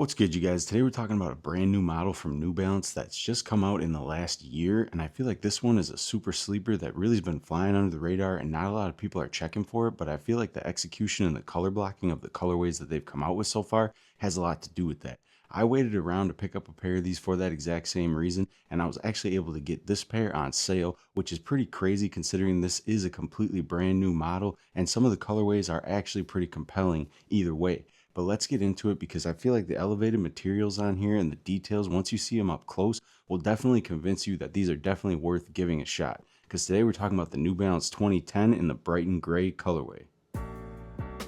What's good, you guys? Today we're talking about a brand new model from New Balance that's just come out in the last year, and I feel like this one is a super sleeper that really has been flying under the radar, and not a lot of people are checking for it. But I feel like the execution and the color blocking of the colorways that they've come out with so far has a lot to do with that. I waited around to pick up a pair of these for that exact same reason, and I was actually able to get this pair on sale, which is pretty crazy considering this is a completely brand new model, and some of the colorways are actually pretty compelling either way. But let's get into it because I feel like the elevated materials on here and the details, once you see them up close, will definitely convince you that these are definitely worth giving a shot. Because today we're talking about the New Balance 2010 in the Brighton Gray colorway.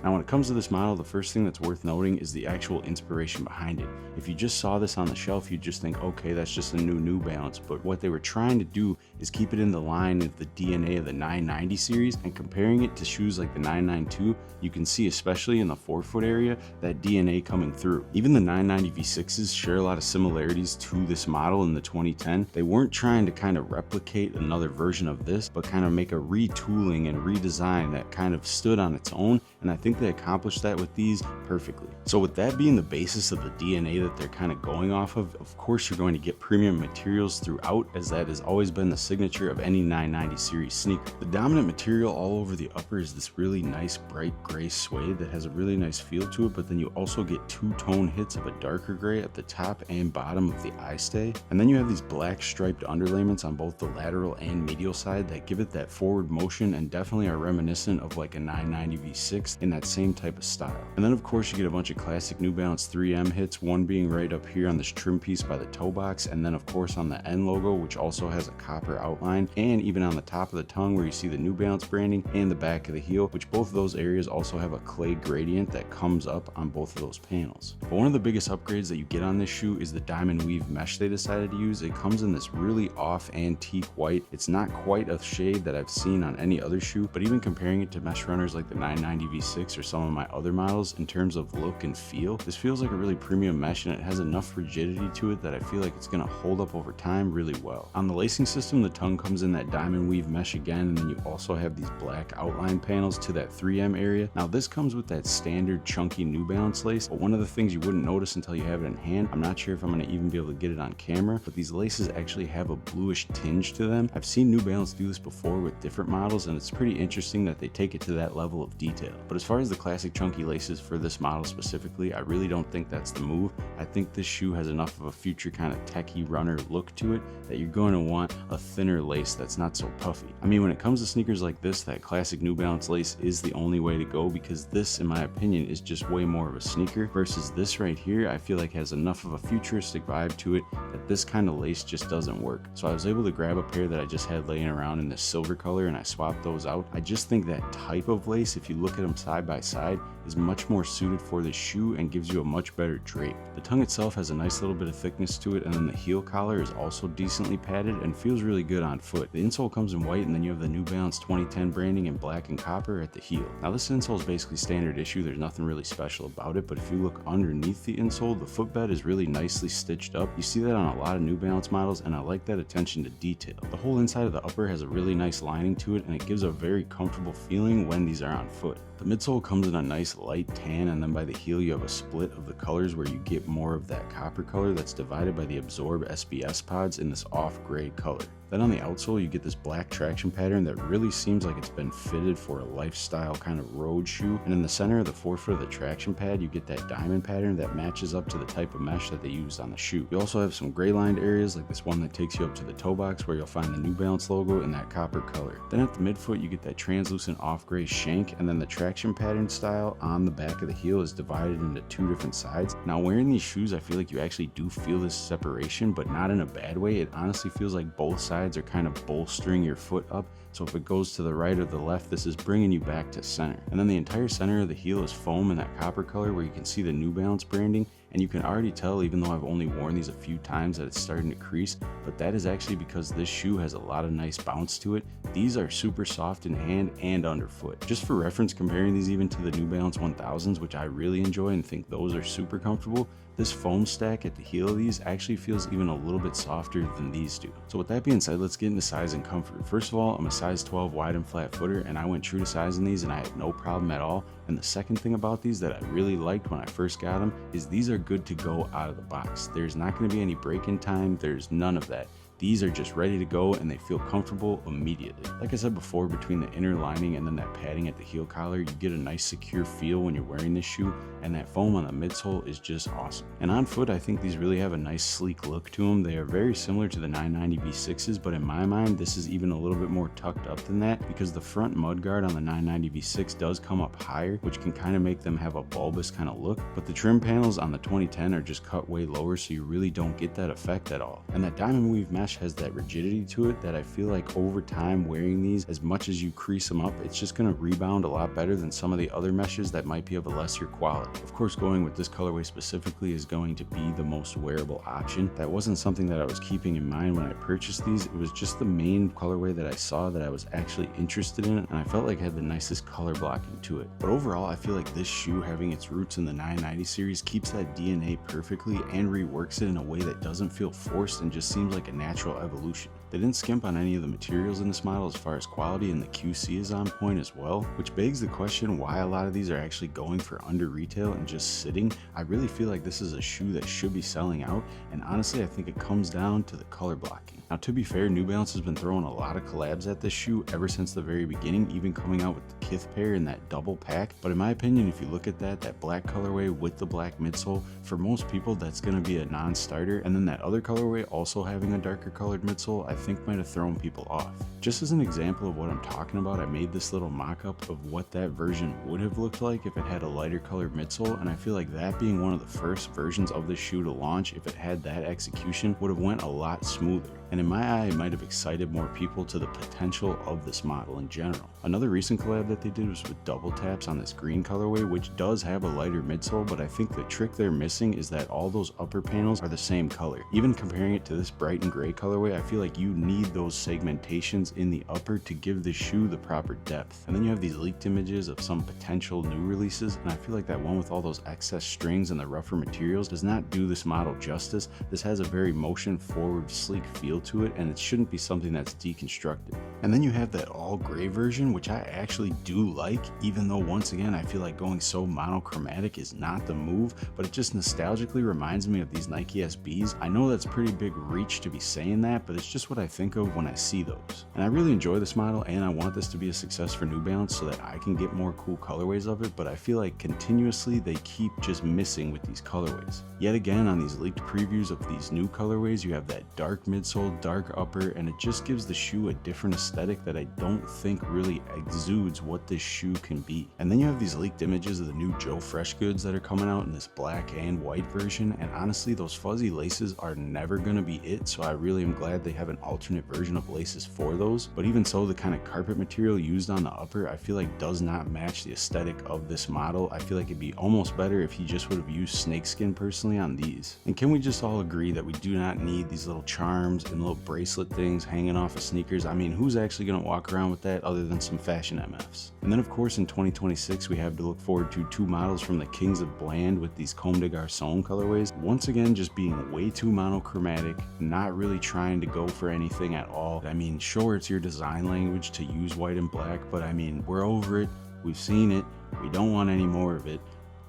Now, when it comes to this model, the first thing that's worth noting is the actual inspiration behind it. If you just saw this on the shelf, you'd just think, okay, that's just a New Balance. But what they were trying to do is keep it in the line of the DNA of the 990 series, and comparing it to shoes like the 992, you can see, especially in the forefoot area, that DNA coming through. Even the 990 V6s share a lot of similarities to this model in the 2010. They weren't trying to kind of replicate another version of this, but kind of make a retooling and redesign that kind of stood on its own, and I think they accomplished that with these perfectly. So with that being the basis of the DNA that they're kind of going off of course you're going to get premium materials throughout, as that has always been the signature of any 990 series sneaker. The dominant material all over the upper is this really nice bright gray suede that has a really nice feel to it, but then you also get two-tone hits of a darker gray at the top and bottom of the eye stay. And then you have these black striped underlayments on both the lateral and medial side that give it that forward motion and definitely are reminiscent of like a 990 V6 in that same type of style. And then of course you get a bunch of classic New Balance 3M hits, one being right up here on this trim piece by the toe box, and then of course on the N logo, which also has a copper outline, and even on the top of the tongue where you see the New Balance branding, and the back of the heel, which both of those areas also have a clay gradient that comes up on both of those panels. But one of the biggest upgrades that you get on this shoe is the diamond weave mesh they decided to use. It comes in this really off antique white. It's not quite a shade that I've seen on any other shoe, but even comparing it to mesh runners like the 990 V6 or some of my other models in terms of look and feel, this feels like a really premium mesh, and it has enough rigidity to it that I feel like it's going to hold up over time really well. On the lacing system, the tongue comes in that diamond weave mesh again, and then you also have these black outline panels to that 3M area. Now this comes with that standard chunky New Balance lace, but one of the things you wouldn't notice until you have it in hand, I'm not sure if I'm going to even be able to get it on camera, but these laces actually have a bluish tinge to them. I've seen New Balance do this before with different models, and it's pretty interesting that they take it to that level of detail. But as far as the classic chunky laces for this model specifically, I really don't think that's the move. I think this shoe has enough of a future kind of techie runner look to it that you're going to want a thinner lace that's not so puffy. I mean, when it comes to sneakers like this, that classic New Balance lace is the only way to go, because this, in my opinion, is just way more of a sneaker, versus this right here I feel like has enough of a futuristic vibe to it that this kind of lace just doesn't work. So I was able to grab a pair that I just had laying around in this silver color, and I swapped those out. I just think that type of lace, if you look at them side by side, is much more suited for this shoe and gives you a much better drape. The tongue itself has a nice little bit of thickness to it, and then the heel collar is also decently padded and feels really good on foot. The insole comes in white, and then you have the New Balance 2010 branding in black and copper at the heel. Now this insole is basically standard issue, there's nothing really special about it, but if you look underneath the insole, the footbed is really nicely stitched up. You see that on a lot of New Balance models, and I like that attention to detail. The whole inside of the upper has a really nice lining to it, and it gives a very comfortable feeling when these are on foot. The midsole comes in a nice light tan, and then by the heel you have a split of the colors where you get more of that copper color that's divided by the Absorb SBS pods in this off gray color. Then on the outsole you get this black traction pattern that really seems like it's been fitted for a lifestyle kind of road shoe, and in the center of the forefoot of the traction pad you get that diamond pattern that matches up to the type of mesh that they used on the shoe. You also have some gray lined areas like this one that takes you up to the toe box where you'll find the New Balance logo in that copper color. Then at the midfoot you get that translucent off gray shank, and then the traction pattern style on the back of the heel is divided into two different sides. Now wearing these shoes I feel like you actually do feel this separation, but not in a bad way. It honestly feels like both sides are kind of bolstering your foot up, so if it goes to the right or the left, this is bringing you back to center. And then the entire center of the heel is foam in that copper color where you can see the New Balance branding, and you can already tell, even though I've only worn these a few times, that it's starting to crease, but that is actually because this shoe has a lot of nice bounce to it. These are super soft in hand and underfoot. Just for reference, comparing these even to the New Balance 1000s, which I really enjoy and think those are super comfortable, This foam stack at the heel of these actually feels even a little bit softer than these do. So with that being said, let's get into size and comfort. First of all, I'm a size 12 wide and flat footer, and I went true to size in these and I had no problem at all. And the second thing about these that I really liked when I first got them is these are good to go out of the box. There's not going to be any break-in time, there's none of that. These are just ready to go and they feel comfortable immediately. Like I said before, between the inner lining and then that padding at the heel collar, you get a nice secure feel when you're wearing this shoe, and that foam on the midsole is just awesome. And on foot, I think these really have a nice sleek look to them. They are very similar to the 990 V6s, but in my mind, this is even a little bit more tucked up than that because the front mudguard on the 990 V6 does come up higher, which can kind of make them have a bulbous kind of look, but the trim panels on the 2010 are just cut way lower, so you really don't get that effect at all. And that diamond weave mesh has that rigidity to it that I feel like over time wearing these, as much as you crease them up, it's just going to rebound a lot better than some of the other meshes that might be of a lesser quality. Of course, going with this colorway specifically is going to be the most wearable option. That wasn't something that I was keeping in mind when I purchased these. It was just the main colorway that I saw that I was actually interested in, and I felt like it had the nicest color blocking to it. But overall, I feel like this shoe, having its roots in the 990 series, keeps that DNA perfectly and reworks it in a way that doesn't feel forced and just seems like a natural evolution. They didn't skimp on any of the materials in this model as far as quality, and the QC is on point as well, which begs the question why a lot of these are actually going for under retail and just sitting. I really feel like this is a shoe that should be selling out, and honestly I think it comes down to the color blocking. Now, to be fair, New Balance has been throwing a lot of collabs at this shoe ever since the very beginning, even coming out with the Kith pair in that double pack. But in my opinion, if you look at that black colorway with the black midsole, for most people that's going to be a non-starter, and then that other colorway also having a darker colored midsole I think might have thrown people off. Just as an example of what I'm talking about, I made this little mock-up of what that version would have looked like if it had a lighter colored midsole, and I feel like that being one of the first versions of the shoe to launch, if it had that execution, would have went a lot smoother. And in my eye, it might have excited more people to the potential of this model in general. Another recent collab that they did was with double taps on this green colorway, which does have a lighter midsole, but I think the trick they're missing is that all those upper panels are the same color. Even comparing it to this bright and gray colorway, I feel like you need those segmentations in the upper to give the shoe the proper depth. And then you have these leaked images of some potential new releases, and I feel like that one with all those excess strings and the rougher materials does not do this model justice. This has a very motion forward, sleek feel to it, and it shouldn't be something that's deconstructed. And then you have that all gray version, which I actually do like, even though once again I feel like going so monochromatic is not the move, but it just nostalgically reminds me of these Nike SBs. I know that's pretty big reach to be saying that, but it's just what I think of when I see those. And I really enjoy this model, and I want this to be a success for New Balance so that I can get more cool colorways of it, but I feel like continuously they keep just missing with these colorways. Yet again, on these leaked previews of these new colorways, you have that dark midsole, dark upper, and it just gives the shoe a different aesthetic that I don't think really exudes what this shoe can be. And then you have these leaked images of the new Joe Freshgoods that are coming out in this black and white version, and honestly those fuzzy laces are never going to be it, so I really am glad they have an alternate version of laces for those. But even so, the kind of carpet material used on the upper I feel like does not match the aesthetic of this model. I feel like it'd be almost better if he just would have used snakeskin personally on these. And can we just all agree that we do not need these little charms and little bracelet things hanging off of sneakers? I mean, who's actually going to walk around with that other than some fashion MFs? And then of course in 2026 we have to look forward to two models from the Kings of Bland with these Comme des Garçons colorways. Once again, just being way too monochromatic, not really trying to go for anything at all. I mean, sure, it's your design language to use white and black, but I mean, we're over it, we've seen it, we don't want any more of it.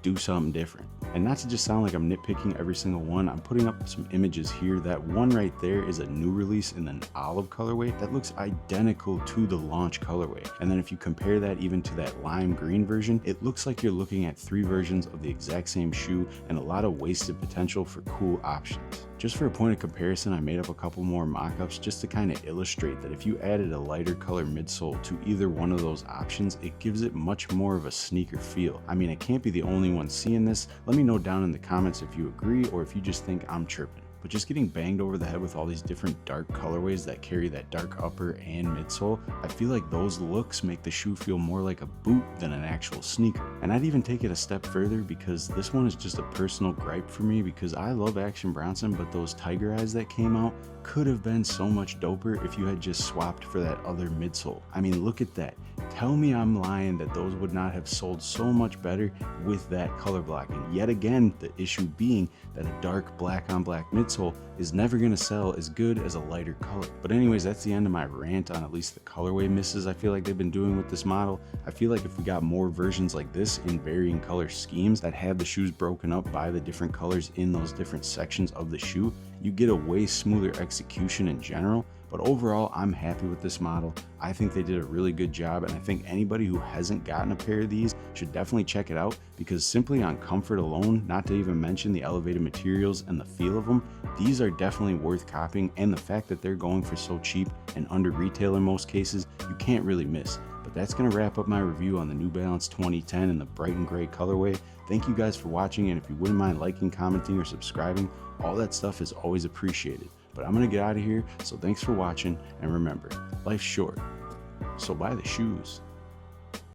Do something different. And not to just sound like I'm nitpicking every single one, I'm putting up some images here. That one right there is a new release in an olive colorway that looks identical to the launch colorway. And then if you compare that even to that lime green version, it looks like you're looking at three versions of the exact same shoe and a lot of wasted potential for cool options. Just for a point of comparison, I made up a couple more mock-ups just to kind of illustrate that if you added a lighter color midsole to either one of those options, it gives it much more of a sneaker feel. I mean, I can't be the only one seeing this. Let me know down in the comments if you agree or if you just think I'm tripping. but just getting banged over the head with all these different dark colorways that carry that dark upper and midsole, I feel like those looks make the shoe feel more like a boot than an actual sneaker. And I'd even take it a step further because this one is just a personal gripe for me, because I love Action Bronson, but those Tiger Eyes that came out could have been so much doper if you had just swapped for that other midsole. I mean, look at that. Tell me I'm lying that those would not have sold so much better with that color blocking. Yet again, the issue being that a dark black on black midsole is never going to sell as good as a lighter color. But anyways, that's the end of my rant on at least the colorway misses I feel like they've been doing with this model. I feel like if we got more versions like this in varying color schemes that have the shoes broken up by the different colors in those different sections of the shoe, you get a way smoother execution in general. But overall, I'm happy with this model. I think they did a really good job, and I think anybody who hasn't gotten a pair of these should definitely check it out, because simply on comfort alone, not to even mention the elevated materials and the feel of them, these are definitely worth copying, and the fact that they're going for so cheap and under retail in most cases, you can't really miss. But that's going to wrap up my review on the New Balance 2010 in the bright and gray colorway. Thank you guys for watching, and if you wouldn't mind liking, commenting, or subscribing, all that stuff is always appreciated. But I'm going to get out of here, so thanks for watching, and remember, life's short, so buy the shoes.